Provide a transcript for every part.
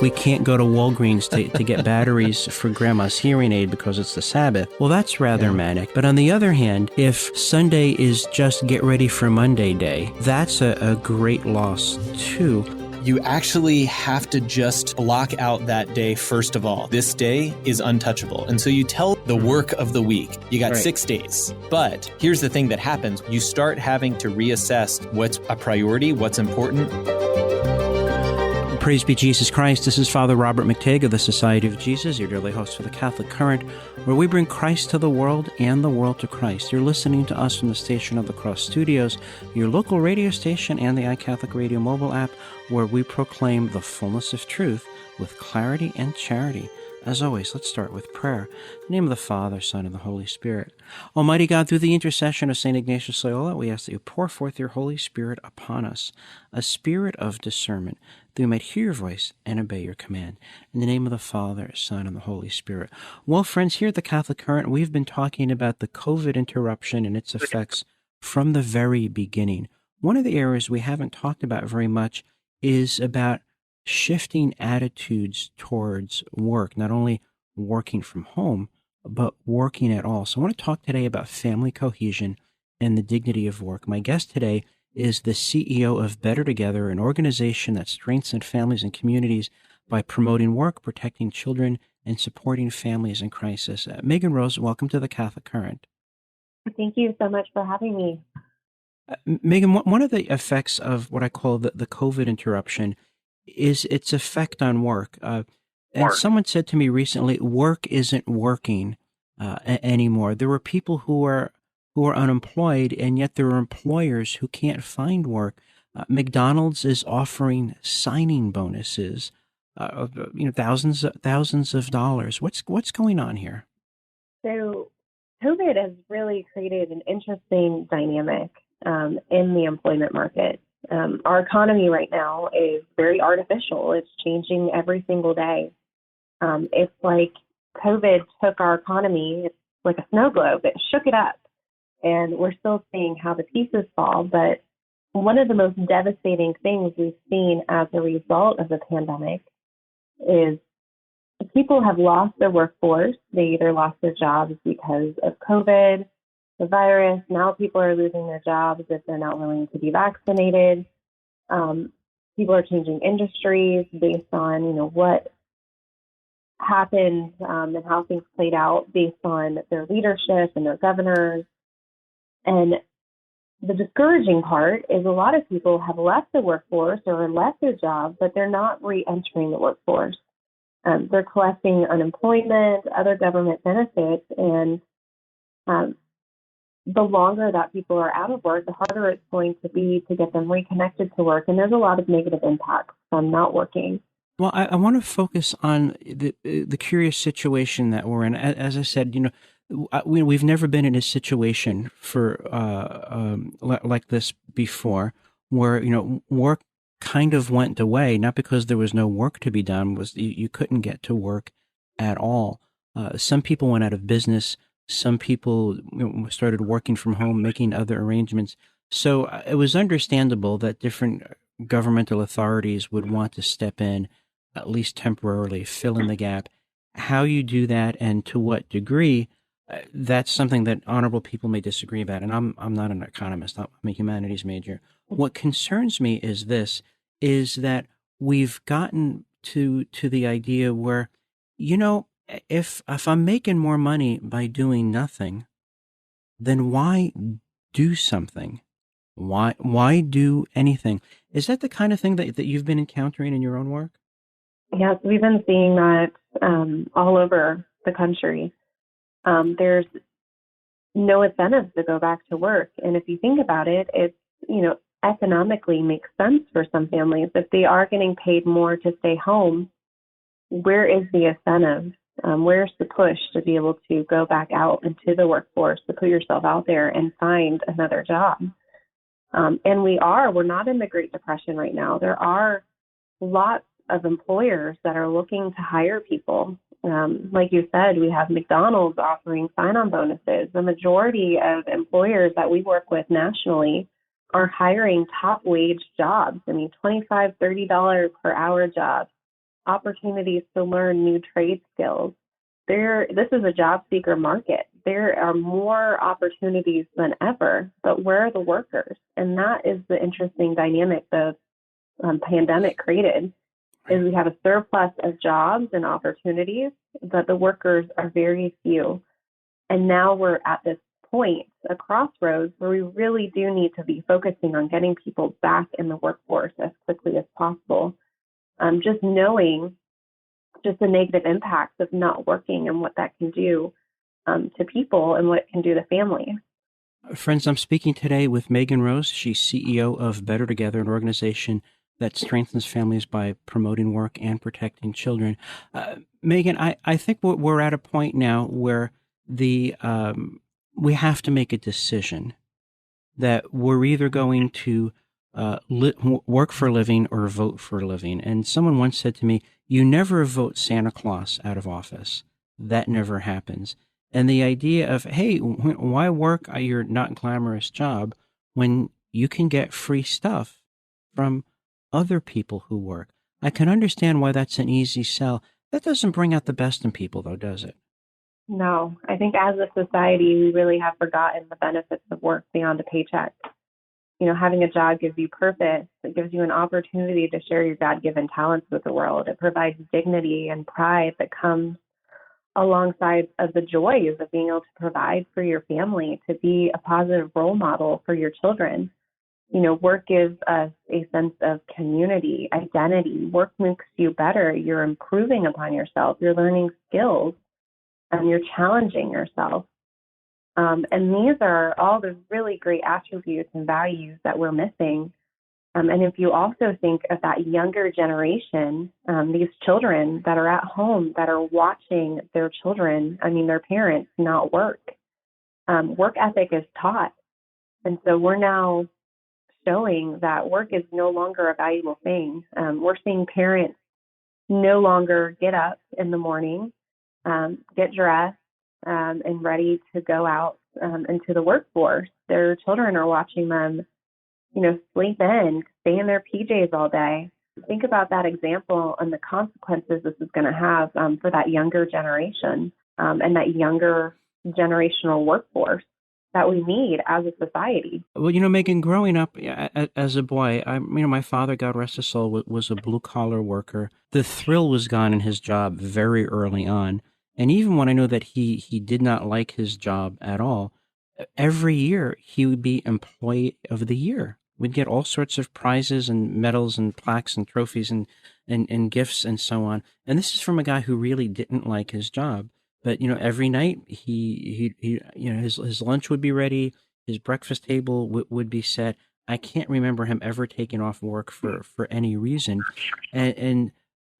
we can't go to Walgreens to get batteries for grandma's hearing aid because it's the Sabbath. Well, that's rather manic. But on the other hand, if Sunday is just get ready for Monday day, that's a great loss too. You actually have to just block out that day first of all. This day is untouchable. And so you tell the work of the week, you got 6 days. But here's the thing that happens. You start having to reassess what's a priority, what's important. Praise be Jesus Christ. This is Father Robert McTague of the Society of Jesus, your daily host for the Catholic Current, where we bring Christ to the world and the world to Christ. You're listening to us from the Station of the Cross Studios, your local radio station and the iCatholic Radio mobile app, where we proclaim the fullness of truth with clarity and charity. As always, let's start with prayer. In the name of the Father, Son, and the Holy Spirit. Almighty God, through the intercession of St. Ignatius Loyola, we ask that you pour forth your Holy Spirit upon us, a spirit of discernment, that we might hear your voice and obey your command. In the name of the Father, Son, and the Holy Spirit. Well, friends, here at the Catholic Current, we've been talking about the COVID interruption and its effects from the very beginning. One of the areas we haven't talked about very much is about shifting attitudes towards work, not only working from home, but working at all. So I want to talk today about family cohesion and the dignity of work. My guest today is the CEO of Better Together, an organization that strengthens families and communities by promoting work, protecting children, and supporting families in crisis. Megan Rose, welcome to the Catholic Current. Thank you so much for having me. Megan, one of the effects of what I call the COVID interruption is its effect on work. And someone said to me recently, work isn't working anymore. There were people who are unemployed, and yet there are employers who can't find work. McDonald's is offering signing bonuses, thousands of dollars. What's going on here? So COVID has really created an interesting dynamic in the employment market. Our economy right now is very artificial. It's changing every single day. It's like COVID took our economy, it's like a snow globe. It shook it up, and we're still seeing how the pieces fall. But one of the most devastating things we've seen as a result of the pandemic is people have lost their workforce. They either lost their jobs because of COVID, the virus. Now people are losing their jobs if they're not willing to be vaccinated. People are changing industries based on, what happened and how things played out based on their leadership and their governors. And the discouraging part is a lot of people have left the workforce or left their job, but they're not re-entering the workforce. They're collecting unemployment, other government benefits, and the longer that people are out of work, the harder it's going to be to get them reconnected to work. And there's a lot of negative impacts from not working. Well, I want to focus on the curious situation that we're in. As I said, we've never been in a situation for like this before, where work kind of went away, not because there was no work to be done, was you couldn't get to work at all. Some people went out of business. Some people started working from home, making other arrangements. So it was understandable that different governmental authorities would want to step in, at least temporarily, fill in the gap. How you do that and to what degree, that's something that honorable people may disagree about. And I'm not an economist. I'm a humanities major. What concerns me is that we've gotten to the idea where, if I'm making more money by doing nothing, then why do something? Why do anything? Is that the kind of thing that you've been encountering in your own work? Yes, we've been seeing that all over the country. There's no incentive to go back to work. And if you think about it, it's, economically makes sense for some families. If they are getting paid more to stay home, where is the incentive? Where's the push to be able to go back out into the workforce, to put yourself out there and find another job? And we're not in the Great Depression right now. There are lots of employers that are looking to hire people. Like you said, we have McDonald's offering sign-on bonuses. The majority of employers that we work with nationally are hiring top wage jobs. I mean, $25, $30 per hour jobs. opportunities to learn new trade skills. This is a job seeker market. There are more opportunities than ever, but where are the workers? And that is the interesting dynamic the pandemic created, is we have a surplus of jobs and opportunities, but the workers are very few. And now we're at this point, a crossroads, where we really do need to be focusing on getting people back in the workforce as quickly as possible. Just knowing just the negative impacts of not working and what that can do to people and what it can do to families. Friends, I'm speaking today with Megan Rose. She's CEO of Better Together, an organization that strengthens families by promoting work and protecting children. Megan, I think we're at a point now where we have to make a decision that we're either going to work for a living or vote for a living. And someone once said to me, "You never vote Santa Claus out of office. That never happens." And the idea of, hey, why work your not glamorous job when you can get free stuff from other people who work? I can understand why that's an easy sell. That doesn't bring out the best in people, though, does it? No, I think as a society, we really have forgotten the benefits of work beyond a paycheck. Having a job gives you purpose. It gives you an opportunity to share your God-given talents with the world. It provides dignity and pride that comes alongside of the joys of being able to provide for your family, to be a positive role model for your children. Work gives us a sense of community, identity. Work makes you better. You're improving upon yourself. You're learning skills, and you're challenging yourself. And these are all the really great attributes and values that we're missing. And if you also think of that younger generation, these children that are at home, that are watching their children, their parents not work, work ethic is taught. And so we're now showing that work is no longer a valuable thing. We're seeing parents no longer get up in the morning, get dressed, and ready to go out into the workforce. Their children are watching them, sleep in, stay in their PJs all day. Think about that example and the consequences this is going to have for that younger generation and that younger generational workforce that we need as a society. Well, Megan, growing up as a boy, my father, God rest his soul, was a blue-collar worker. The thrill was gone in his job very early on. And even when I know that he did not like his job at all, every year he would be Employee of the Year. We'd get all sorts of prizes and medals and plaques and trophies and gifts and so on. And this is from a guy who really didn't like his job. But, every night he his lunch would be ready. His breakfast table would be set. I can't remember him ever taking off work for any reason. And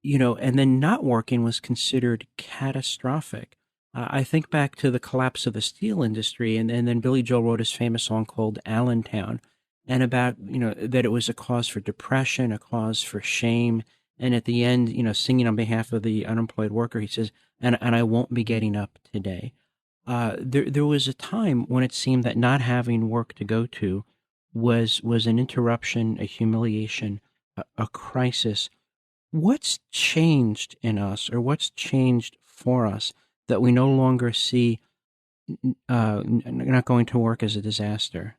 then not working was considered catastrophic. I think back to the collapse of the steel industry, and then Billy Joel wrote his famous song called Allentown, and about, that it was a cause for depression, a cause for shame. And at the end, singing on behalf of the unemployed worker, he says, and I won't be getting up today. There was a time when it seemed that not having work to go to was an interruption, a humiliation, a crisis. What's changed in us, or what's changed for us, that we no longer see not going to work as a disaster?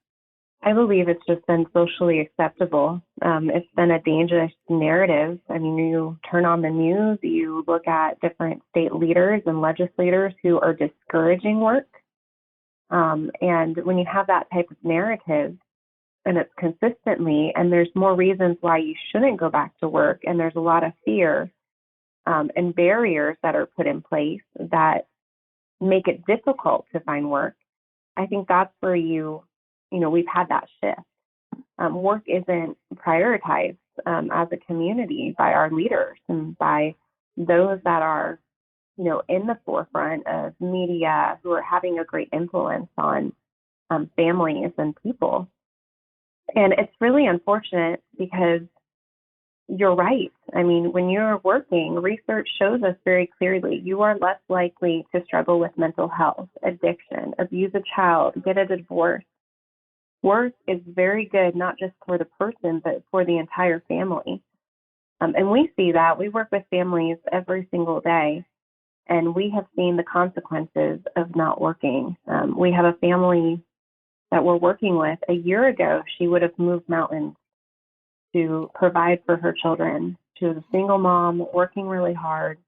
I believe it's just been socially acceptable. It's been a dangerous narrative. You turn on the news, you look at different state leaders and legislators who are discouraging work. And when you have that type of narrative, and it's consistently, and there's more reasons why you shouldn't go back to work, and there's a lot of fear and barriers that are put in place that make it difficult to find work. I think that's where we've had that shift. Work isn't prioritized as a community by our leaders and by those that are, in the forefront of media, who are having a great influence on families and people. And it's really unfortunate because you're right. When you're working, research shows us very clearly you are less likely to struggle with mental health, addiction, abuse a child, get a divorce. Work is very good, not just for the person, but for the entire family. And we see that. We work with families every single day, and we have seen the consequences of not working. We have a family that we're working with. A year ago, she would have moved mountains to provide for her children. She was a single mom working really hard,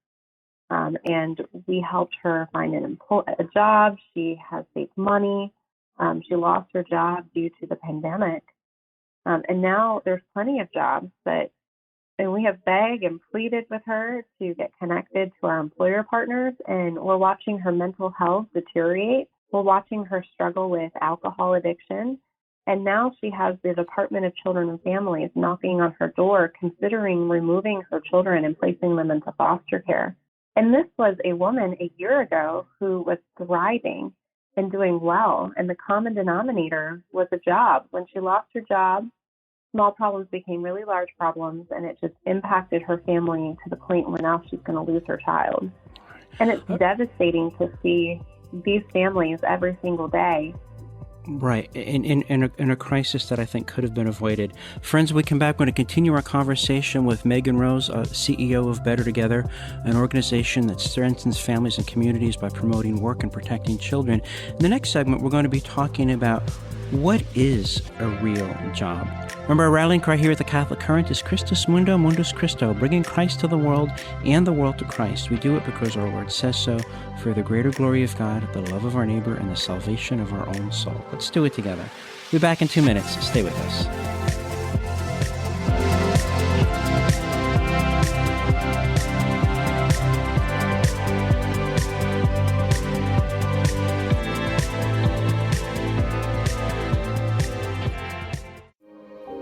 and we helped her find a job. She has saved money. She lost her job due to the pandemic, and now there's plenty of jobs, and we have begged and pleaded with her to get connected to our employer partners, and we're watching her mental health deteriorate. We're watching her struggle with alcohol addiction. And now she has the Department of Children and Families knocking on her door, considering removing her children and placing them into foster care. And this was a woman a year ago who was thriving and doing well. And the common denominator was a job. When she lost her job, small problems became really large problems, and it just impacted her family to the point where now she's going to lose her child. And it's devastating to see these families every single day. Right, in a crisis that I think could have been avoided. Friends, when we come back, we're going to continue our conversation with Megan Rose, CEO of Better Together, an organization that strengthens families and communities by promoting work and protecting children. In the next segment, we're going to be talking about what is a real job. Remember, our rallying cry here at the Catholic Current is Christus Mundo, Mundus Christo, bringing Christ to the world and the world to Christ. We do it because our Lord says so, for the greater glory of God, the love of our neighbor, and the salvation of our own soul. Let's do it together. We'll be back in 2 minutes. Stay with us.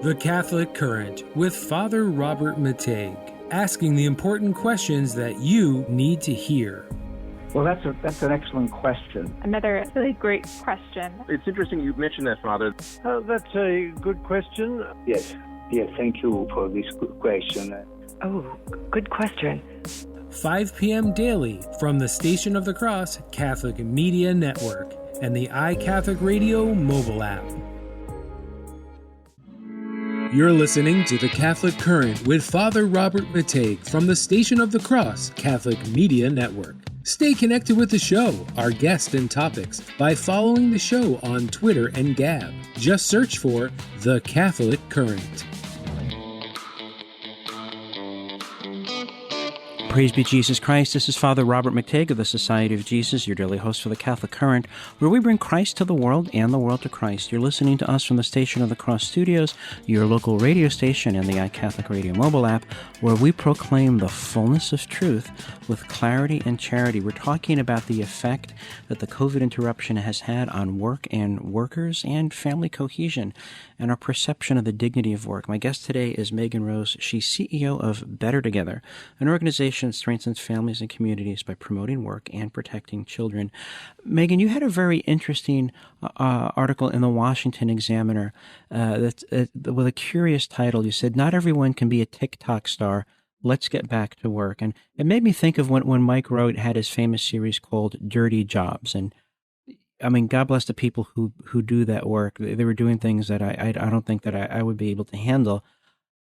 The Catholic Current with Father Robert Mateg, asking the important questions that you need to hear. Well, that's an excellent question. Another really great question. It's interesting you mentioned that, Father. That's a good question. Yes, thank you for this good question. Oh, good question. 5 p.m. daily from the Station of the Cross Catholic Media Network and the iCatholic Radio mobile app. You're listening to The Catholic Current with Father Robert Mateg from the Station of the Cross Catholic Media Network. Stay connected with the show, our guests and topics, by following the show on Twitter and Gab. Just search for The Catholic Current. Praise be Jesus Christ. This is Father Robert Mateg of the Society of Jesus, your daily host for the Catholic Current, where we bring Christ to the world and the world to Christ. You're listening to us from the Station of the Cross Studios, your local radio station, and the iCatholic Radio mobile app, where we proclaim the fullness of truth with clarity and charity. We're talking about the effect that the COVID interruption has had on work and workers and family cohesion and our perception of the dignity of work. My guest today is Megan Rose. She's CEO of Better Together, an organization that strengthens families and communities by promoting work and protecting children. Megan, you had a very interesting article in the Washington Examiner with a curious title. You said, "Not everyone can be a TikTok star. Let's get back to work." And it made me think of when Mike Rowe had his famous series called Dirty Jobs. And I mean, God bless the people who do that work. They were doing things that I don't think that I would be able to handle.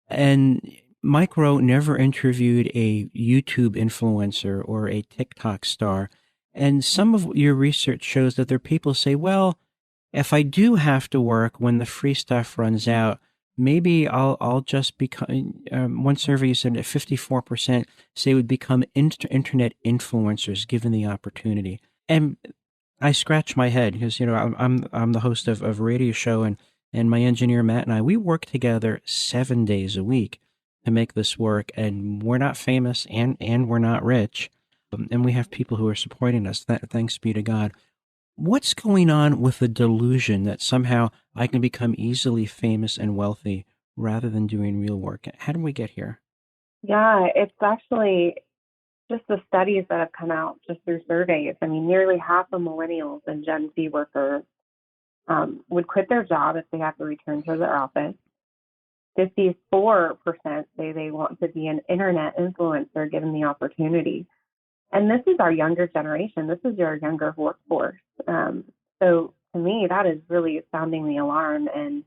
And Mike Rowe never interviewed a YouTube influencer or a TikTok star. And some of your research shows that there are people who say, well, if I do have to work when the free stuff runs out, maybe I'll just become, one survey said that 54% say would become internet influencers given the opportunity. And I scratch my head because, I'm the host of a radio show, and my engineer Matt and I, we work together 7 days a week to make this work, and we're not famous and we're not rich, and we have people who are supporting us. Thanks be to God. What's going on with the delusion that somehow I can become easily famous and wealthy rather than doing real work? How did we get here? Yeah, it's actually just the studies that have come out just through surveys. I mean, nearly half of millennials and Gen Z workers would quit their job if they have to return to their office. 54% say they want to be an internet influencer given the opportunity. And this is our younger generation. This is your younger workforce. So to me, that is really sounding the alarm and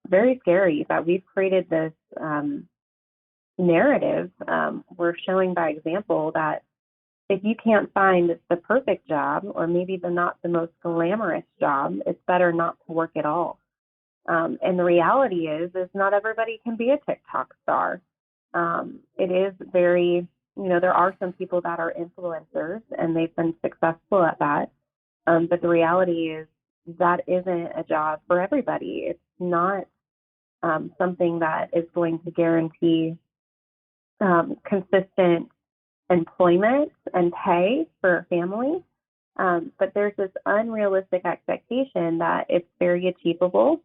very scary that we've created this narrative, we're showing by example that if you can't find the perfect job, or maybe not the most glamorous job, it's better not to work at all. And the reality is not everybody can be a TikTok star. It is very, there are some people that are influencers and they've been successful at that. But the reality is that isn't a job for everybody. It's not something that is going to guarantee consistent employment and pay for a family. But there's this unrealistic expectation that it's very achievable.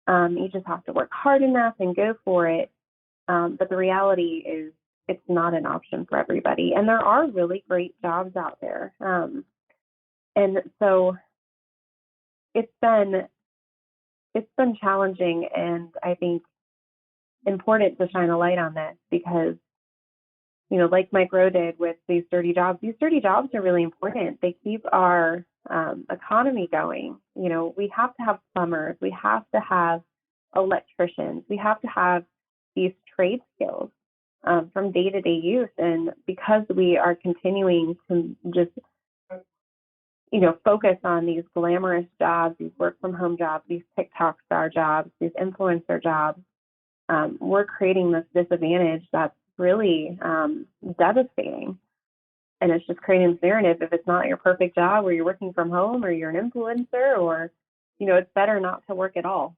You just have to work hard enough and go for it. But the reality is it's not an option for everybody. And there are really great jobs out there. And so it's been challenging, and I think important to shine a light on this because, like Mike Rowe did with these dirty jobs are really important. They keep our economy going. We have to have plumbers, we have to have electricians, we have to have these trade skills from day-to-day use. And because we are continuing to just focus on these glamorous jobs, these work-from-home jobs, these TikTok star jobs, these influencer jobs, we're creating this disadvantage that's really devastating. And it's just creating this narrative. If it's not your perfect job, or you're working from home, or you're an influencer, or, it's better not to work at all.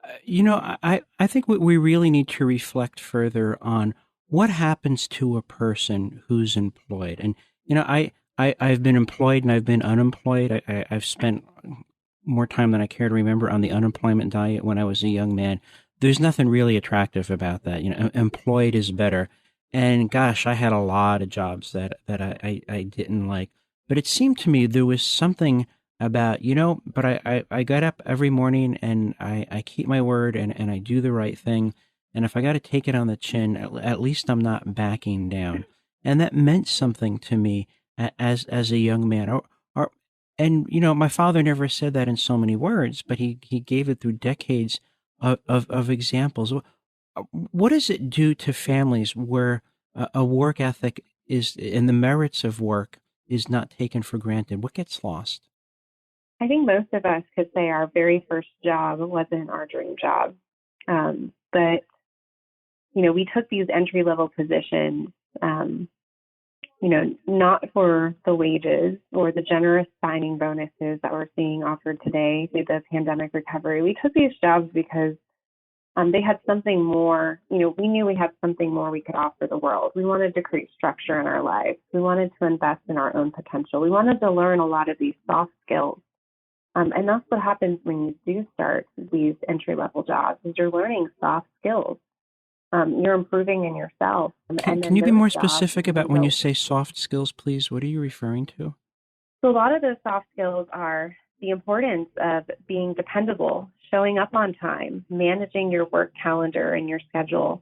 I think we really need to reflect further on what happens to a person who's employed. And, I've been employed and I've been unemployed. I've spent more time than I care to remember on the unemployment diet when I was a young man. There's nothing really attractive about that. Employed is better. And gosh, I had a lot of jobs that I didn't like. But it seemed to me there was something about, but I got up every morning and I keep my word and I do the right thing. And if I got to take it on the chin, at least I'm not backing down. And that meant something to me as a young man. And my father never said that in so many words, but he gave it through decades of examples. What does it do to families where a work ethic is, and the merits of work is not taken for granted? What gets lost? I think most of us could say our very first job wasn't our dream job. But, we took these entry-level positions, not for the wages or the generous signing bonuses that we're seeing offered today through the pandemic recovery. We took these jobs because they had something more. We knew we had something more we could offer the world. We wanted to create structure in our lives. We wanted to invest in our own potential. We wanted to learn a lot of these soft skills. And that's what happens when you do start these entry-level jobs, is you're learning soft skills. You're improving in yourself. Can you be more specific about when you say soft skills, please? What are you referring to? So a lot of those soft skills are the importance of being dependable, showing up on time, managing your work calendar and your schedule,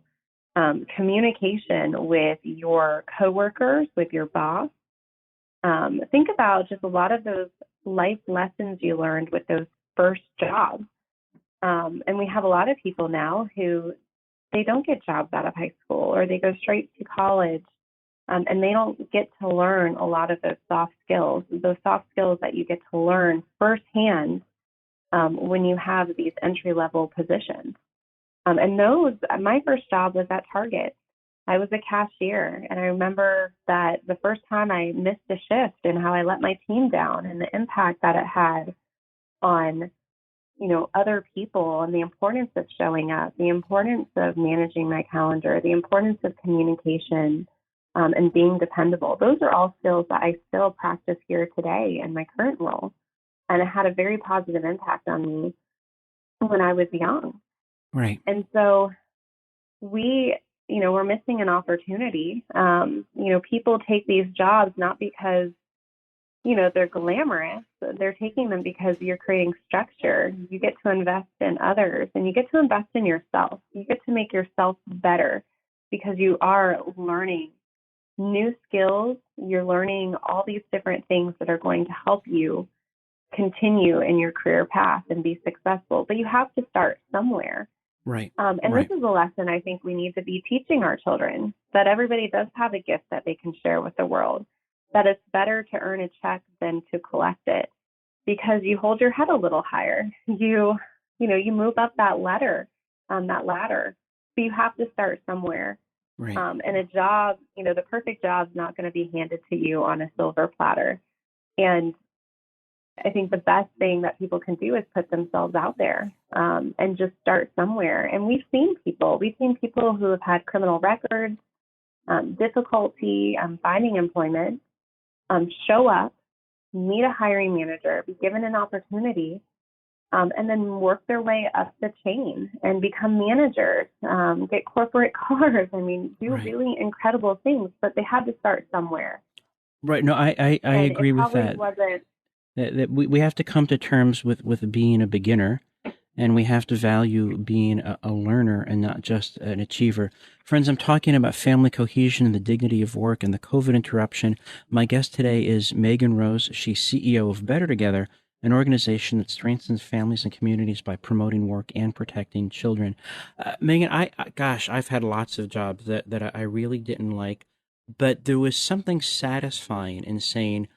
communication with your coworkers, with your boss. Think about just a lot of those life lessons you learned with those first jobs. And we have a lot of people now who they don't get jobs out of high school, or they go straight to college, and they don't get to learn a lot of those soft skills that you get to learn firsthand when you have these entry-level positions. And my first job was at Target. I was a cashier, and I remember that the first time I missed a shift and how I let my team down and the impact that it had on other people, and the importance of showing up, the importance of managing my calendar, the importance of communication, and being dependable. Those are all skills that I still practice here today in my current role. And it had a very positive impact on me when I was young. Right. And so we're missing an opportunity. People take these jobs not because they're glamorous. They're taking them because you're creating structure. You get to invest in others, and you get to invest in yourself. You get to make yourself better because you are learning new skills. You're learning all these different things that are going to help you continue in your career path and be successful. But you have to start somewhere. Right. And Right. this is a lesson I think we need to be teaching our children, that everybody does have a gift that they can share with the world, that it's better to earn a check than to collect it, because you hold your head a little higher. You move up that ladder. So you have to start somewhere. Right. And a job, the perfect job is not going to be handed to you on a silver platter. And I think the best thing that people can do is put themselves out there and just start somewhere. And we've seen people who have had criminal records, difficulty finding employment, show up, meet a hiring manager, be given an opportunity, and then work their way up the chain and become managers, get corporate cars. I mean, do Right. really incredible things, but they had to start somewhere. Right. No, I And agree it with probably that. wasn't. That we have to come to terms with being a beginner, and we have to value being a learner and not just an achiever. Friends, I'm talking about family cohesion and the dignity of work and the COVID interruption. My guest today is Megan Rose. She's CEO of Better Together, an organization that strengthens families and communities by promoting work and protecting children. Megan, I've had lots of jobs that I really didn't like, but there was something satisfying in saying,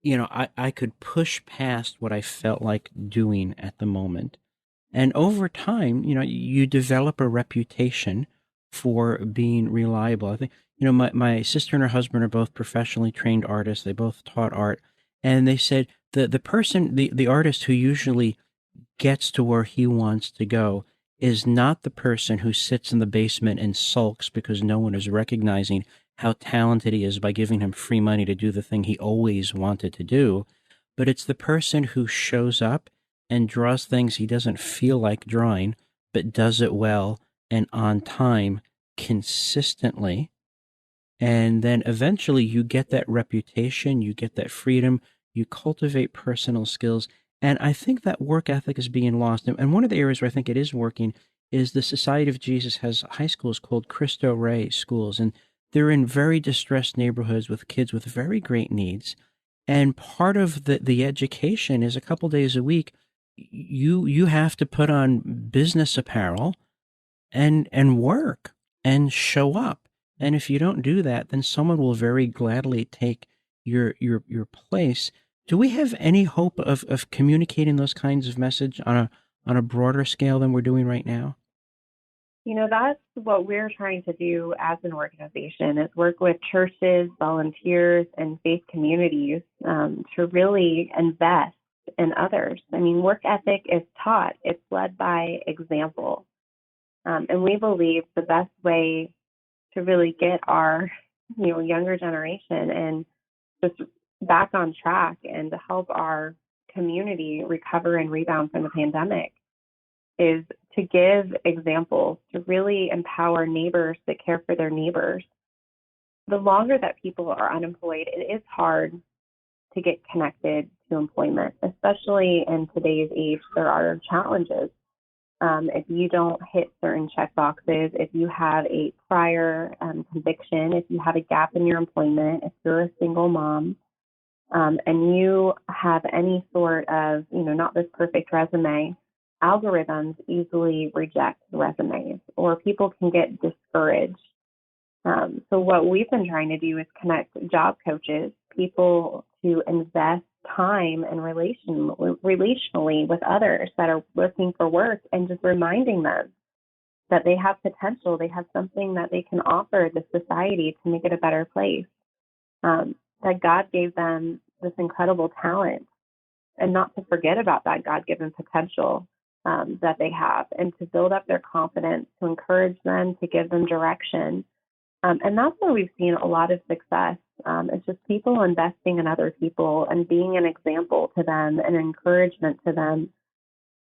I could push past what I felt like doing at the moment. And over time, you develop a reputation for being reliable. I think, my sister and her husband are both professionally trained artists. They both taught art. And they said the person, the artist who usually gets to where he wants to go is not the person who sits in the basement and sulks because no one is recognizing how talented he is by giving him free money to do the thing he always wanted to do, but it's the person who shows up and draws things he doesn't feel like drawing, but does it well and on time consistently. And then eventually you get that reputation, you get that freedom, you cultivate personal skills. And I think that work ethic is being lost. And one of the areas where I think it is working is the Society of Jesus has high schools called Cristo Rey schools. And they're in very distressed neighborhoods with kids with very great needs. And part of the education is a couple days a week, you have to put on business apparel and work and show up. And if you don't do that, then someone will very gladly take your place. Do we have any hope of communicating those kinds of message on a broader scale than we're doing right now? That's what we're trying to do as an organization, is work with churches, volunteers, and faith communities to really invest in others. I mean, work ethic is taught. It's led by example. And we believe the best way to really get our, younger generation and just back on track and to help our community recover and rebound from the pandemic is to give examples, to really empower neighbors that care for their neighbors. The longer that people are unemployed, it is hard to get connected to employment, especially in today's age. There are challenges. If you don't hit certain check boxes, if you have a prior conviction, if you have a gap in your employment, if you're a single mom, and you have any sort of, not this perfect resume, algorithms easily reject resumes, or people can get discouraged. So what we've been trying to do is connect job coaches, people to invest time and relationally with others that are looking for work, and just reminding them that they have potential, they have something that they can offer the society to make it a better place, that God gave them this incredible talent, and not to forget about that God-given potential that they have, and to build up their confidence, to encourage them, to give them direction. And that's where we've seen a lot of success. It's just people investing in other people and being an example to them and encouragement to them.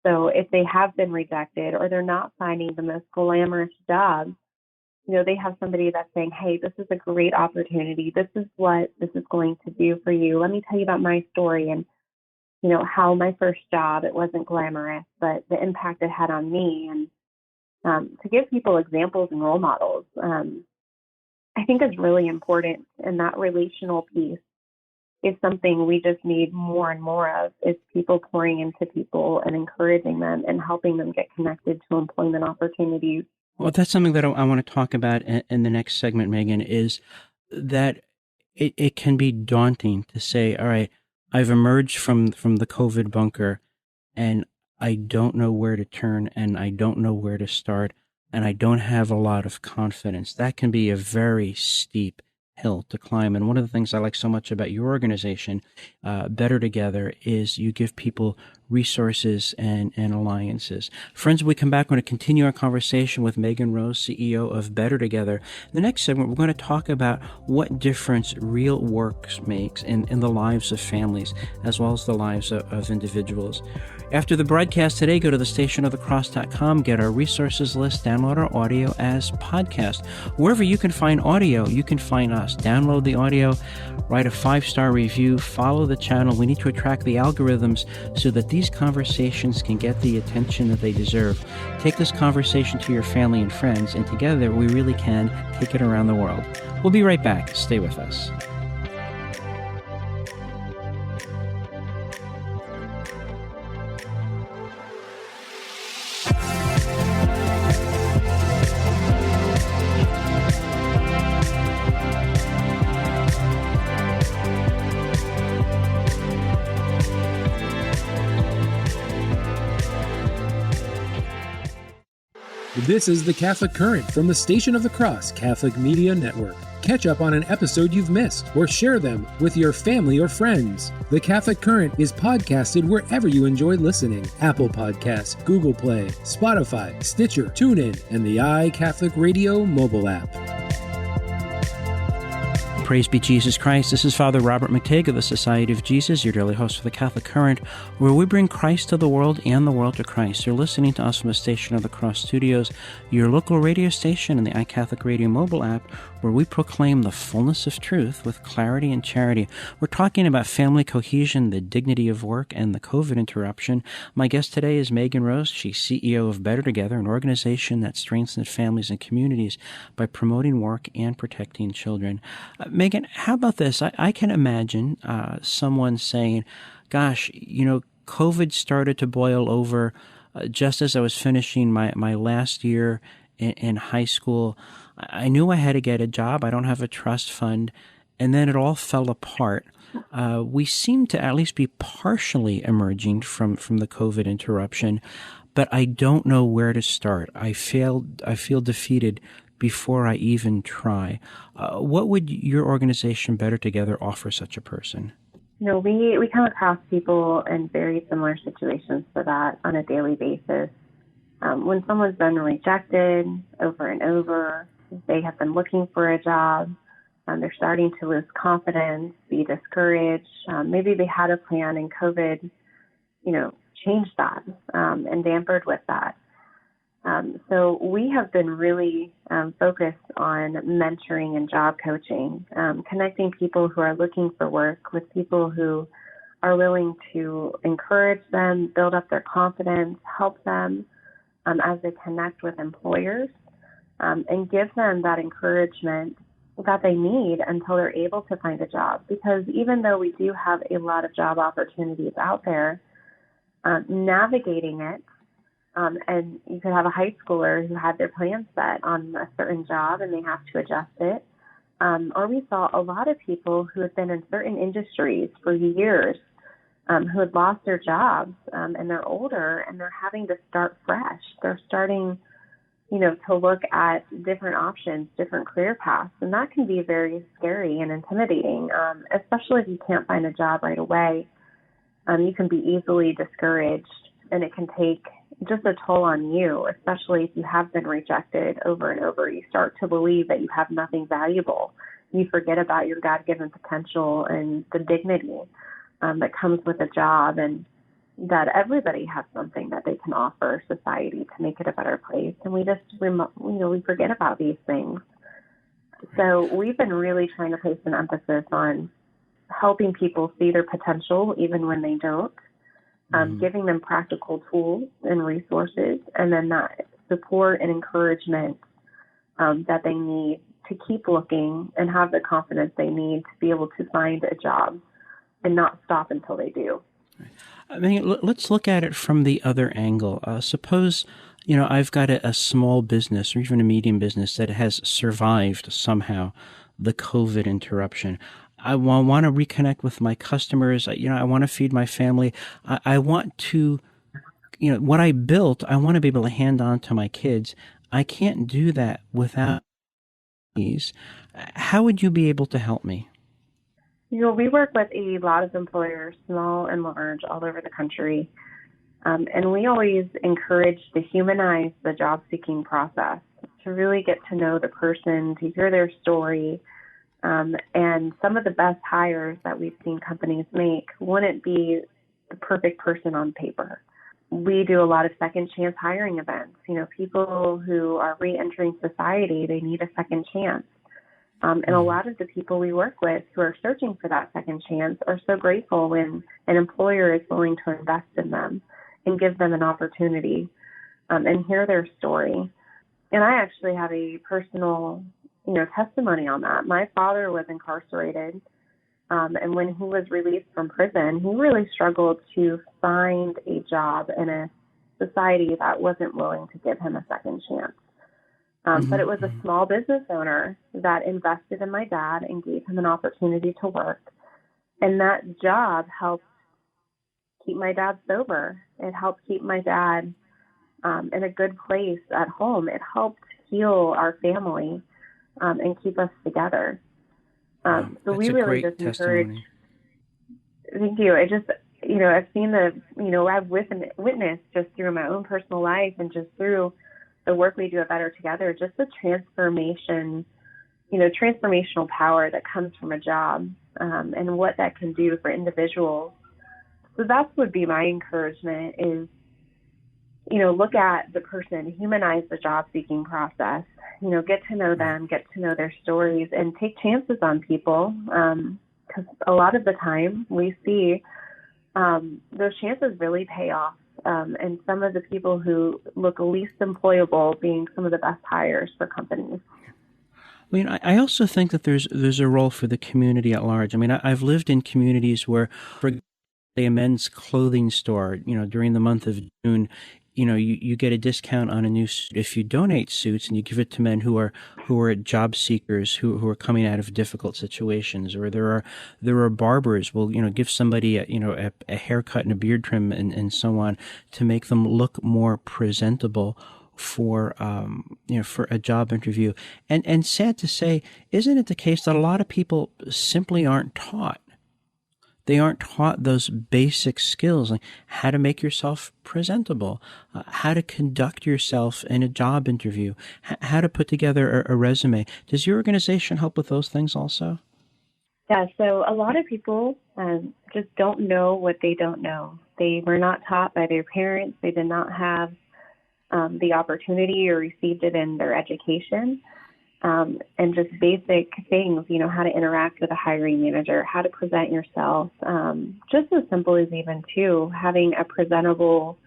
So if they have been rejected or they're not finding the most glamorous job, they have somebody that's saying, hey, this is a great opportunity. This is what this is going to do for you. Let me tell you about my story and, how my first job, it wasn't glamorous, but the impact it had on me. And to give people examples and role models, I think is really important. And that relational piece is something we just need more and more of, is people pouring into people and encouraging them and helping them get connected to employment opportunities. Well, that's something that I want to talk about in the next segment, Megan, is that it can be daunting to say, all right, I've emerged from the COVID bunker and I don't know where to turn and I don't know where to start and I don't have a lot of confidence. That can be a very steep hill to climb. And one of the things I like so much about your organization, Better Together, is you give people resources and alliances. Friends, when we come back, we're going to continue our conversation with Megan Rose, CEO of Better Together. In the next segment, we're going to talk about what difference real work makes in the lives of families, as well as the lives of individuals. After the broadcast today, go to thestationofthecross.com, get our resources list, download our audio as podcast. Wherever you can find audio, you can find us. Download the audio, write a 5-star review, follow the channel. We need to attract the algorithms so that these conversations can get the attention that they deserve. Take this conversation to your family and friends, and together we really can take it around the world. We'll be right back. Stay with us. This is The Catholic Current from the Station of the Cross Catholic Media Network. Catch up on an episode you've missed or share them with your family or friends. The Catholic Current is podcasted wherever you enjoy listening: Apple Podcasts, Google Play, Spotify, Stitcher, TuneIn, and the iCatholic Radio mobile app. Praise be Jesus Christ. This is Father Robert McTeigue of the Society of Jesus, your daily host for the Catholic Current, where we bring Christ to the world and the world to Christ. You're listening to us from the Station of the Cross Studios, your local radio station, and the iCatholic Radio mobile app, where we proclaim the fullness of truth with clarity and charity. We're talking about family cohesion, the dignity of work, and the COVID interruption. My guest today is Megan Rose. She's CEO of Better Together, an organization that strengthens families and communities by promoting work and protecting children. Megan, how about this? I can imagine someone saying, gosh, COVID started to boil over just as I was finishing my last year in high school. I knew I had to get a job. I don't have a trust fund. And then it all fell apart. We seem to at least be partially emerging from the COVID interruption, but I don't know where to start. I feel defeated before I even try. What would your organization, Better Together, offer such a person? We come across people in very similar situations to that on a daily basis. When someone's been rejected over and over, they have been looking for a job, they're starting to lose confidence, be discouraged. Maybe they had a plan and COVID, changed that and dampered with that. So we have been really focused on mentoring and job coaching, connecting people who are looking for work with people who are willing to encourage them, build up their confidence, help them as they connect with employers, and give them that encouragement that they need until they're able to find a job. Because even though we do have a lot of job opportunities out there, navigating it, and you could have a high schooler who had their plans set on a certain job and they have to adjust it. Or we saw a lot of people who had been in certain industries for years, who had lost their jobs, and they're older and they're having to start fresh. They're starting, to look at different options, different career paths. And that can be very scary and intimidating, especially if you can't find a job right away. You can be easily discouraged, and it can take just a toll on you, especially if you have been rejected over and over. You start to believe that you have nothing valuable. You forget about your God-given potential and the dignity that comes with a job, and that everybody has something that they can offer society to make it a better place. And we just, we forget about these things. So we've been really trying to place an emphasis on helping people see their potential even when they don't. Giving them practical tools and resources, and then that support and encouragement that they need to keep looking and have the confidence they need to be able to find a job and not stop until they do. I mean, let's look at it from the other angle. Suppose, I've got a small business or even a medium business that has survived somehow the COVID interruption. I want to reconnect with my customers. I want to feed my family. I want to, what I built, I want to be able to hand on to my kids. I can't do that without these. How would you be able to help me? We work with a lot of employers, small and large, all over the country. And we always encourage to humanize the job seeking process, to really get to know the person, to hear their story. And some of the best hires that we've seen companies make wouldn't be the perfect person on paper. We do a lot of second chance hiring events. People who are re-entering society, they need a second chance. And a lot of the people we work with who are searching for that second chance are so grateful when an employer is willing to invest in them and give them an opportunity and hear their story. And I actually have a personal, testimony on that. My father was incarcerated, and when he was released from prison, he really struggled to find a job in a society that wasn't willing to give him a second chance. But it was a small business owner that invested in my dad and gave him an opportunity to work. And that job helped keep my dad sober. It helped keep my dad in a good place at home. It helped heal our family and keep us together. So we really just encourage. Thank you. I just, I've seen I've witnessed just through my own personal life and just through the work we do at Better Together, just the transformational power that comes from a job and what that can do for individuals. So that would be my encouragement is, look at the person, humanize the job seeking process, get to know them, get to know their stories, and take chances on people. Because a lot of the time we see those chances really pay off. And some of the people who look least employable being some of the best hires for companies. I also think that there's a role for the community at large. I've lived in communities where, for a men's clothing store, during the month of June, you get a discount on a new suit if you donate suits and you give it to men who are job seekers who are coming out of difficult situations. Or there are barbers will give somebody a haircut and a beard trim and so on to make them look more presentable for for a job interview. And sad to say, isn't it the case that a lot of people simply aren't taught? They aren't taught those basic skills, like how to make yourself presentable, how to conduct yourself in a job interview, how to put together a resume. Does your organization help with those things also? Yeah, so a lot of people just don't know what they don't know. They were not taught by their parents. They did not have the opportunity or received it in their education. And just basic things, how to interact with a hiring manager, how to present yourself, just as simple as even, too, having a presentable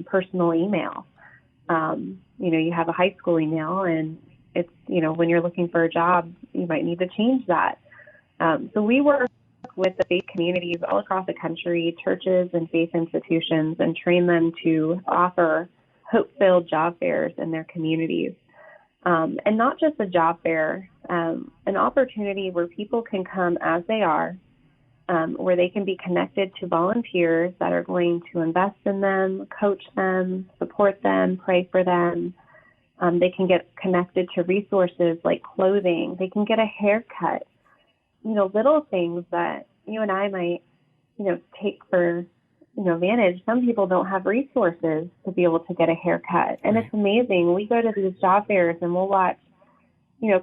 personal email. You have a high school email, and it's, when you're looking for a job, you might need to change that. So we work with the faith communities all across the country, churches and faith institutions, and train them to offer hope-filled job fairs in their communities. And not just a job fair, an opportunity where people can come as they are, where they can be connected to volunteers that are going to invest in them, coach them, support them, pray for them. They can get connected to resources like clothing. They can get a haircut, little things that you and I might, take for advantage. Some people don't have resources to be able to get a haircut. And it's amazing. We go to these job fairs and we'll watch,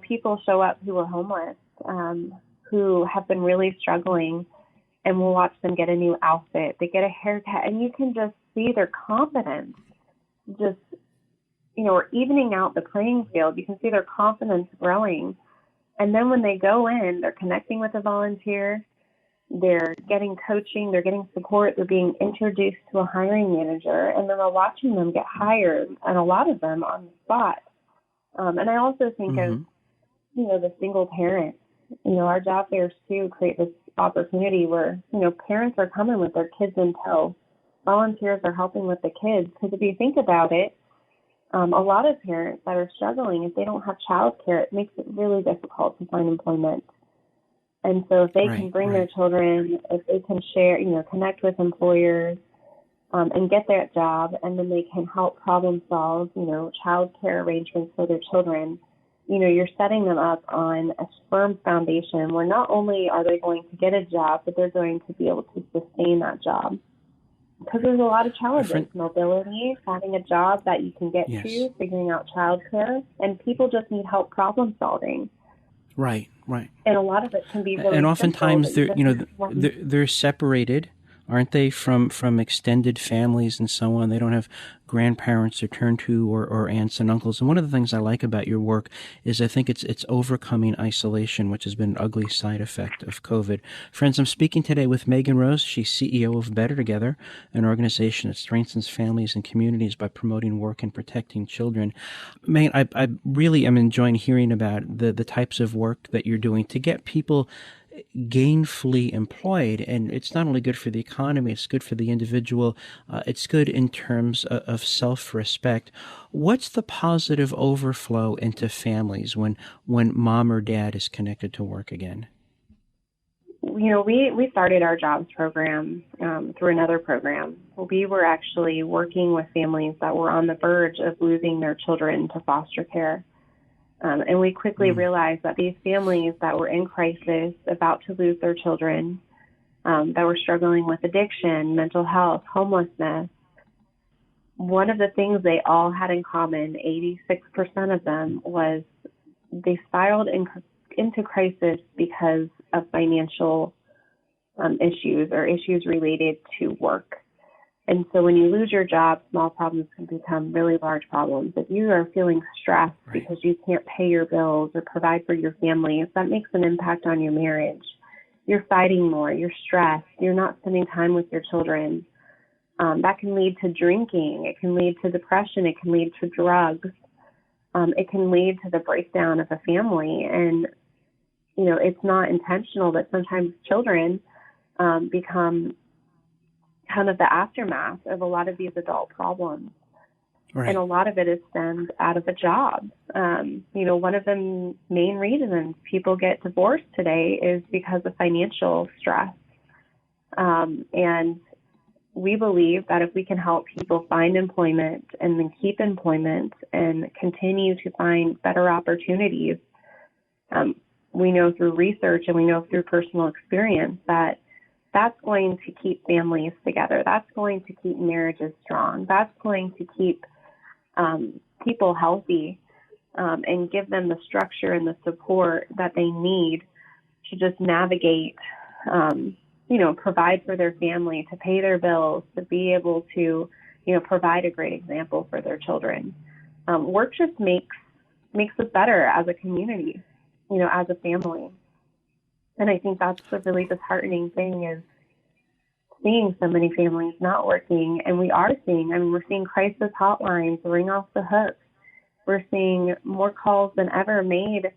people show up who are homeless, who have been really struggling, and we'll watch them get a new outfit. They get a haircut, and you can just see their confidence just, or evening out the playing field. You can see their confidence growing. And then when they go in, they're connecting with a volunteer. They're getting coaching, they're getting support, they're being introduced to a hiring manager, and then we're watching them get hired, and a lot of them on the spot. And I also think of, the single parent. Our job fairs too create this opportunity where, parents are coming with their kids in tow. Volunteers are helping with the kids. Because if you think about it, a lot of parents that are struggling, if they don't have childcare, it makes it really difficult to find employment. And so if they can bring their children, if they can share, connect with employers and get their job, and then they can help problem solve, childcare arrangements for their children, you're setting them up on a firm foundation where not only are they going to get a job, but they're going to be able to sustain that job. Because there's a lot of challenges, mobility, having a job that you can get to, figuring out childcare, and people just need help problem solving. Right. And a lot of it can be really and oftentimes simple, they're separated, aren't they, from extended families and so on? They don't have grandparents to turn to or aunts and uncles. And one of the things I like about your work is I think it's overcoming isolation, which has been an ugly side effect of COVID. Friends, I'm speaking today with Megan Rose. She's CEO of Better Together, an organization that strengthens families and communities by promoting work and protecting children. Megan, I really am enjoying hearing about the types of work that you're doing to get people gainfully employed, and it's not only good for the economy, it's good for the individual, it's good in terms of self-respect. What's the positive overflow into families when mom or dad is connected to work again? We started our jobs program through another program. We were actually working with families that were on the verge of losing their children to foster care. And we quickly realized that these families that were in crisis, about to lose their children, that were struggling with addiction, mental health, homelessness, one of the things they all had in common, 86% of them, was they spiraled into crisis because of financial issues or issues related to work. And so when you lose your job, small problems can become really large problems. If you are feeling stressed because you can't pay your bills or provide for your family, if that makes an impact on your marriage, you're fighting more, you're stressed, you're not spending time with your children, that can lead to drinking, it can lead to depression, it can lead to drugs, it can lead to the breakdown of a family. And, it's not intentional, but sometimes children become kind of the aftermath of a lot of these adult problems. And a lot of it is stemmed out of a job. One of the main reasons people get divorced today is because of financial stress. And we believe that if we can help people find employment and then keep employment and continue to find better opportunities, we know through research and we know through personal experience that that's going to keep families together. That's going to keep marriages strong. That's going to keep people healthy and give them the structure and the support that they need to just navigate, provide for their family, to pay their bills, to be able to, provide a great example for their children. Work just makes us better as a community, as a family. And I think that's the really disheartening thing is seeing so many families not working. And we're seeing crisis hotlines ring off the hook. We're seeing more calls than ever made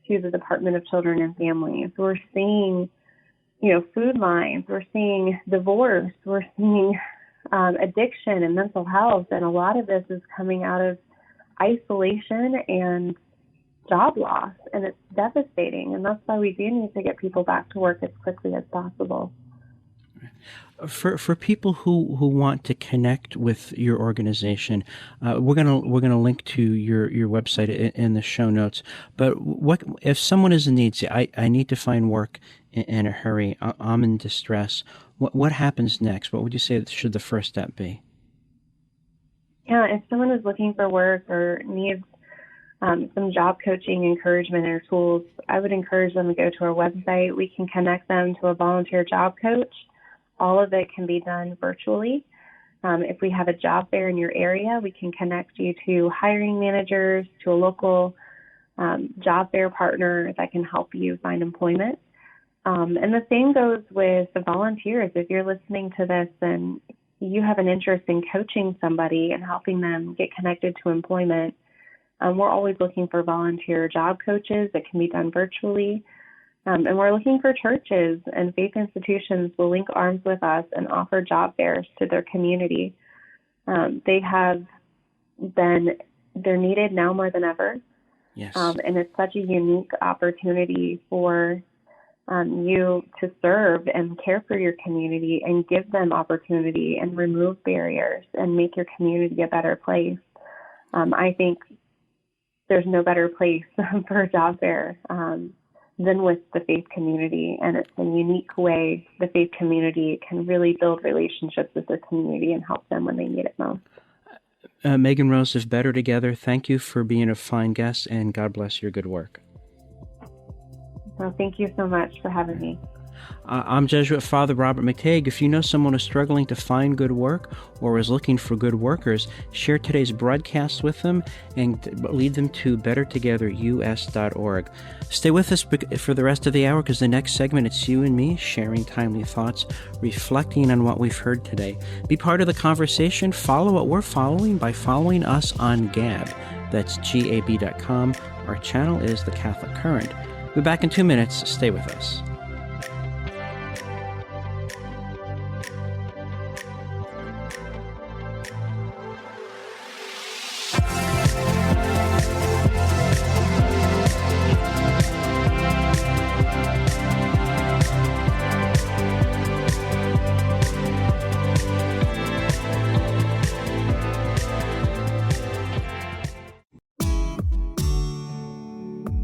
to the Department of Children and Families. We're seeing, food lines. We're seeing divorce. We're seeing addiction and mental health. And a lot of this is coming out of isolation and job loss, and it's devastating. And that's why we do need to get people back to work as quickly as possible. For people who want to connect with your organization, we're gonna link to your website in the show notes. But what if someone is in need? Say, I need to find work in a hurry. I'm in distress. What happens next? What would you say should the first step be? Yeah, if someone is looking for work or needs some job coaching, encouragement, or tools, I would encourage them to go to our website. We can connect them to a volunteer job coach. All of it can be done virtually. If we have a job fair in your area, we can connect you to hiring managers, to a local job fair partner that can help you find employment. And the same goes with the volunteers. If you're listening to this and you have an interest in coaching somebody and helping them get connected to employment, we're always looking for volunteer job coaches that can be done virtually. And we're looking for churches and faith institutions will link arms with us and offer job fairs to their community. They're needed now more than ever. Yes. And it's such a unique opportunity for you to serve and care for your community and give them opportunity and remove barriers and make your community a better place. I think there's no better place for a job fair than with the faith community. And it's a unique way the faith community can really build relationships with their community and help them when they need it most. Megan Rose of Better Together, thank you for being a fine guest, and God bless your good work. Well, thank you so much for having me. I'm Jesuit Father Robert McTague. If you know someone who's struggling to find good work or is looking for good workers, share today's broadcast with them and lead them to bettertogetherus.org. Stay with us for the rest of the hour, because the next segment, it's you and me sharing timely thoughts, reflecting on what we've heard today. Be part of the conversation. Follow what we're following by following us on Gab. That's gab.com. Our channel is The Catholic Current. We'll be back in 2 minutes. Stay with us.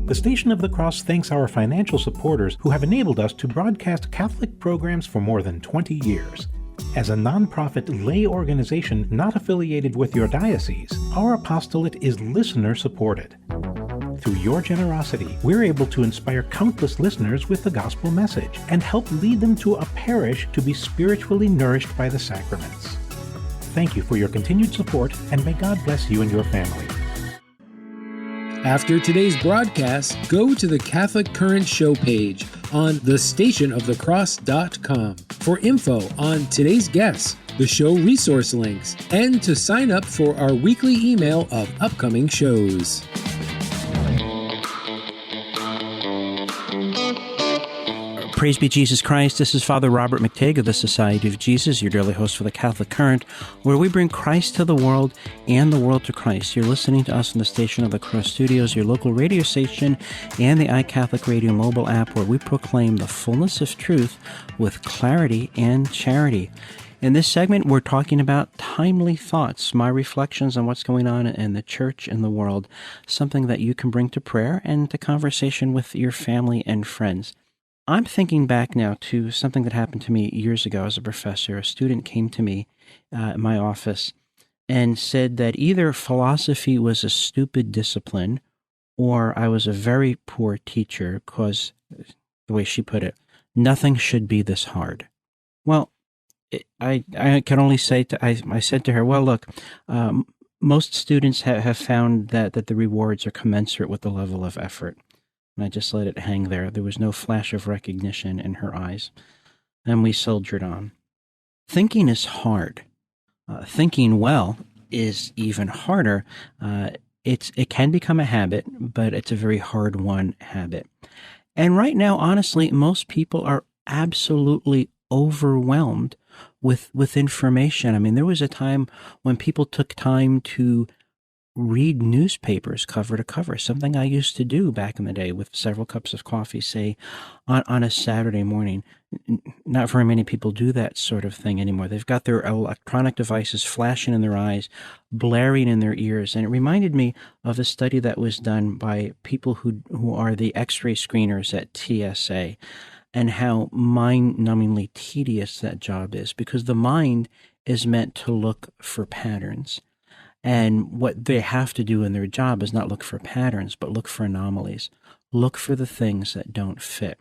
The Station of the Cross thanks our financial supporters who have enabled us to broadcast Catholic programs for more than 20 years. As a nonprofit lay organization not affiliated with your diocese, our apostolate is listener-supported. Through your generosity, we're able to inspire countless listeners with the gospel message and help lead them to a parish to be spiritually nourished by the sacraments. Thank you for your continued support, and may God bless you and your family. After today's broadcast, go to the Catholic Current show page on thestationofthecross.com for info on today's guests, the show resource links, and to sign up for our weekly email of upcoming shows. Praise be Jesus Christ. This is Father Robert McTague of the Society of Jesus, your daily host for the Catholic Current, where we bring Christ to the world and the world to Christ. You're listening to us on the Station of the Cross Studios, your local radio station, and the iCatholic Radio mobile app, where we proclaim the fullness of truth with clarity and charity. In this segment, we're talking about timely thoughts, my reflections on what's going on in the church and the world, something that you can bring to prayer and to conversation with your family and friends. I'm thinking back now to something that happened to me years ago as a professor. A student came to me in my office and said that either philosophy was a stupid discipline or I was a very poor teacher because, the way she put it, nothing should be this hard. Well, I can only say, I said to her, well, look, most students have found that the rewards are commensurate with the level of effort. And I just let it hang there. There was no flash of recognition in her eyes. And we soldiered on. Thinking is hard. Thinking well is even harder. It can become a habit, but it's a very hard-won habit. And right now, honestly, most people are absolutely overwhelmed with information. I mean, there was a time when people took time to read newspapers cover to cover, something I used to do back in the day with several cups of coffee, say, on a Saturday morning. Not very many people do that sort of thing anymore. They've got their electronic devices flashing in their eyes, blaring in their ears. And it reminded me of a study that was done by people who are the X-ray screeners at TSA, and how mind-numbingly tedious that job is, because the mind is meant to look for patterns. And what they have to do in their job is not look for patterns, but look for anomalies. Look for the things that don't fit.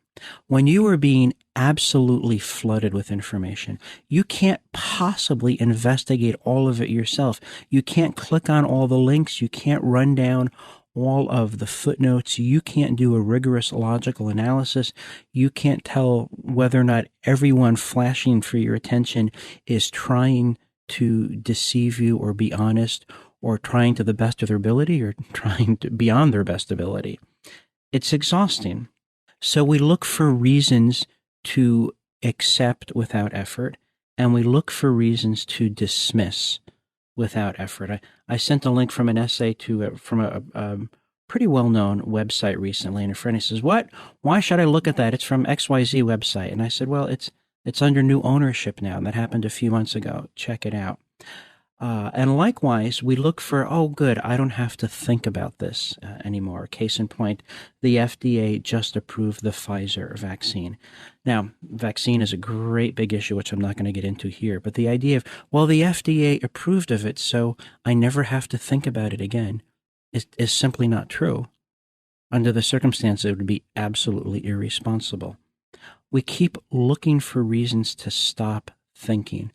When you are being absolutely flooded with information, you can't possibly investigate all of it yourself. You can't click on all the links. You can't run down all of the footnotes. You can't do a rigorous logical analysis. You can't tell whether or not everyone flashing for your attention is trying to deceive you or be honest, or trying to the best of their ability or trying to beyond their best ability. It's exhausting. So we look for reasons to accept without effort, and we look for reasons to dismiss without effort. I sent a link from an essay from a pretty well-known website recently, and a friend says, "What? Why should I look at that? It's from XYZ website." And I said, "Well, it's under new ownership now. And that happened a few months ago. Check it out." And likewise, we look for, oh, good, I don't have to think about this anymore. Case in point, the FDA just approved the Pfizer vaccine. Now, vaccine is a great big issue, which I'm not going to get into here. But the idea of, well, the FDA approved of it, so I never have to think about it again, is simply not true. Under the circumstances, it would be absolutely irresponsible. We keep looking for reasons to stop thinking.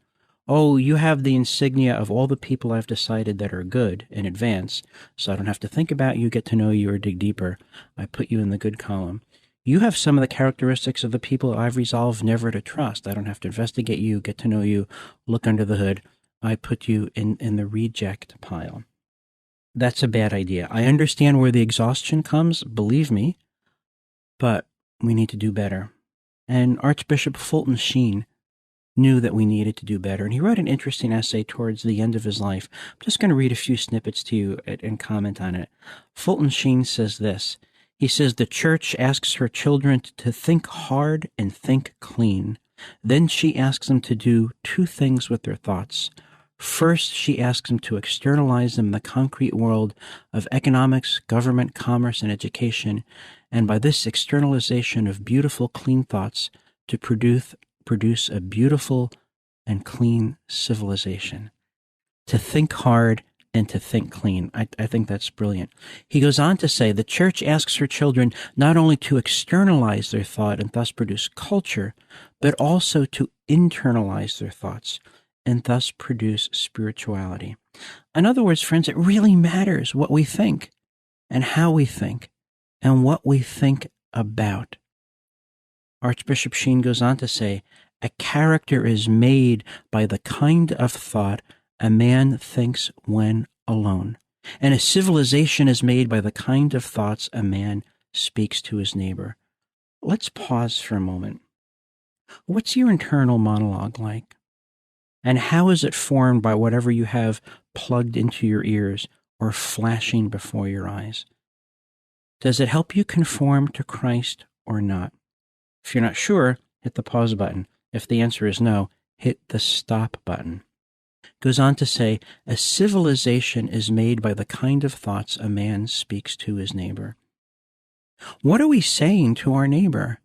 Oh, you have the insignia of all the people I've decided that are good in advance, so I don't have to think about you, get to know you, or dig deeper. I put you in the good column. You have some of the characteristics of the people I've resolved never to trust. I don't have to investigate you, get to know you, look under the hood. I put you in the reject pile. That's a bad idea. I understand where the exhaustion comes, believe me, but we need to do better. And Archbishop Fulton Sheen knew that we needed to do better. And he wrote an interesting essay towards the end of his life. I'm just going to read a few snippets to you and comment on it. Fulton Sheen says this. He says, "The church asks her children to think hard and think clean. Then she asks them to do two things with their thoughts. First, she asks them to externalize them in the concrete world of economics, government, commerce, and education, and by this externalization of beautiful, clean thoughts, to produce a beautiful and clean civilization." To think hard and to think clean. I think that's brilliant. He goes on to say, the church asks her children not only to externalize their thought and thus produce culture, but also to internalize their thoughts and thus produce spirituality. In other words, friends, it really matters what we think and how we think and what we think about. Archbishop Sheen goes on to say, a character is made by the kind of thought a man thinks when alone, and a civilization is made by the kind of thoughts a man speaks to his neighbor. Let's pause for a moment. What's your internal monologue like? And how is it formed by whatever you have plugged into your ears or flashing before your eyes? Does it help you conform to Christ or not? If you're not sure, hit the pause button. If the answer is no, hit the stop button. Goes on to say, a civilization is made by the kind of thoughts a man speaks to his neighbor. What are we saying to our neighbor?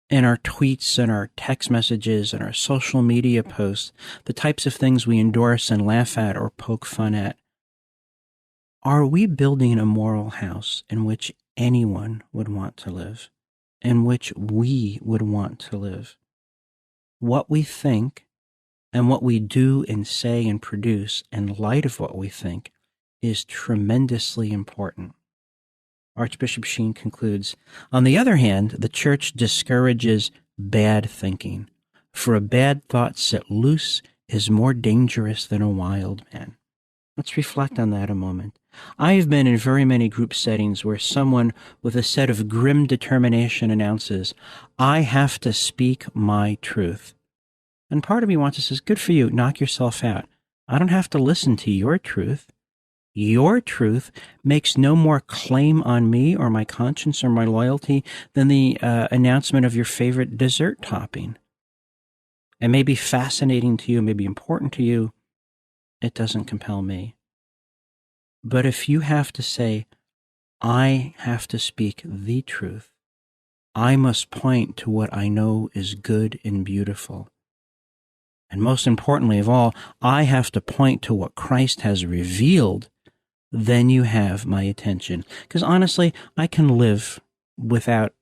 In our tweets and our text messages and our social media posts, the types of things we endorse and laugh at or poke fun at. Are we building a moral house in which anyone would want to live, in which we would want to live? What we think and what we do and say and produce in light of what we think is tremendously important. Archbishop Sheen concludes, on the other hand, the church discourages bad thinking, for a bad thought set loose is more dangerous than a wild man. Let's reflect on that a moment. I have been in very many group settings where someone with a set of grim determination announces, I have to speak my truth. And part of me wants to say, good for you, knock yourself out. I don't have to listen to your truth. Your truth makes no more claim on me or my conscience or my loyalty than the announcement of your favorite dessert topping. It may be fascinating to you, may be important to you. It doesn't compel me. But if you have to say, I have to speak the truth, I must point to what I know is good and beautiful. And most importantly of all, I have to point to what Christ has revealed, then you have my attention. Because honestly, I can live without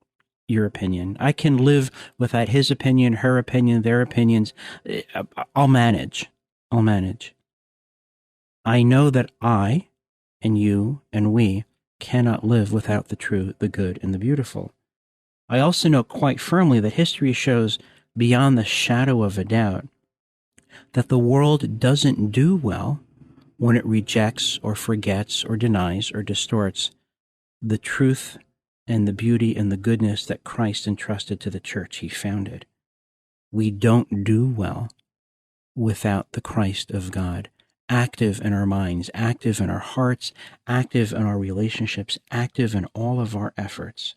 your opinion. I can live without his opinion, her opinion, their opinions. I'll manage. I know that I and you and we cannot live without the true, the good, and the beautiful. I also know quite firmly that history shows beyond the shadow of a doubt that the world doesn't do well when it rejects or forgets or denies or distorts the truth and the beauty and the goodness that Christ entrusted to the church he founded. We don't do well without the Christ of God, active in our minds, active in our hearts, active in our relationships, active in all of our efforts.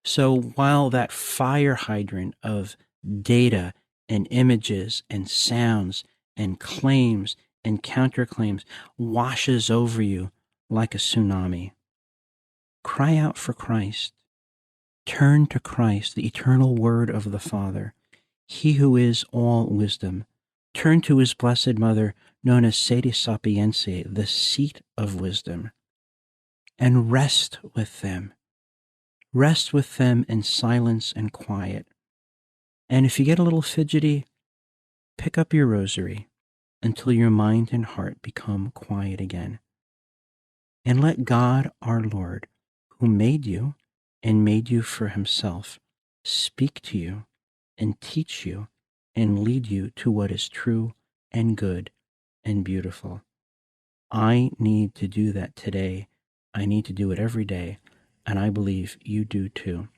So while that fire hydrant of data and images and sounds and claims and counterclaims washes over you like a tsunami, cry out for Christ. Turn to Christ, the eternal Word of the Father, He who is all wisdom. Turn to His Blessed Mother, known as Sede Sapientiae, the seat of wisdom, and rest with them. Rest with them in silence and quiet. And if you get a little fidgety, pick up your rosary until your mind and heart become quiet again. And let God, our Lord, who made you and made you for Himself, speak to you and teach you and lead you to what is true and good and beautiful. I need to do that today. I need to do it every day, and I believe you do too.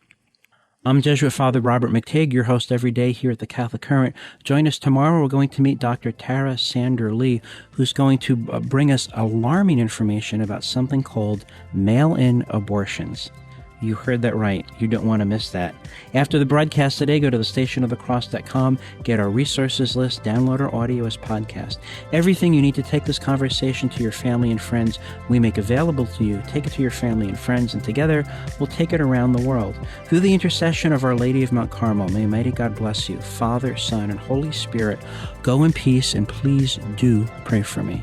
I'm Jesuit Father Robert McTague, your host every day here at the Catholic Current. Join us tomorrow. We're going to meet Dr. Tara Sander Lee, who's going to bring us alarming information about something called mail-in abortions. You heard that right. You don't want to miss that. After the broadcast today, go to thestationofthecross.com, get our resources list, download our audio as podcast. Everything you need to take this conversation to your family and friends, we make available to you. Take it to your family and friends, and together we'll take it around the world. Through the intercession of Our Lady of Mount Carmel, may mighty God bless you, Father, Son, and Holy Spirit. Go in peace, and please do pray for me.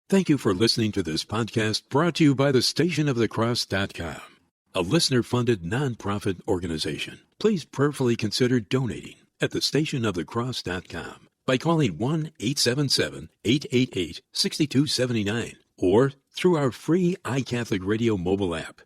Thank you for listening to this podcast brought to you by thestationofthecross.com, a listener-funded nonprofit organization. Please prayerfully consider donating at thestationofthecross.com by calling 1-877-888-6279 or through our free iCatholic Radio mobile app.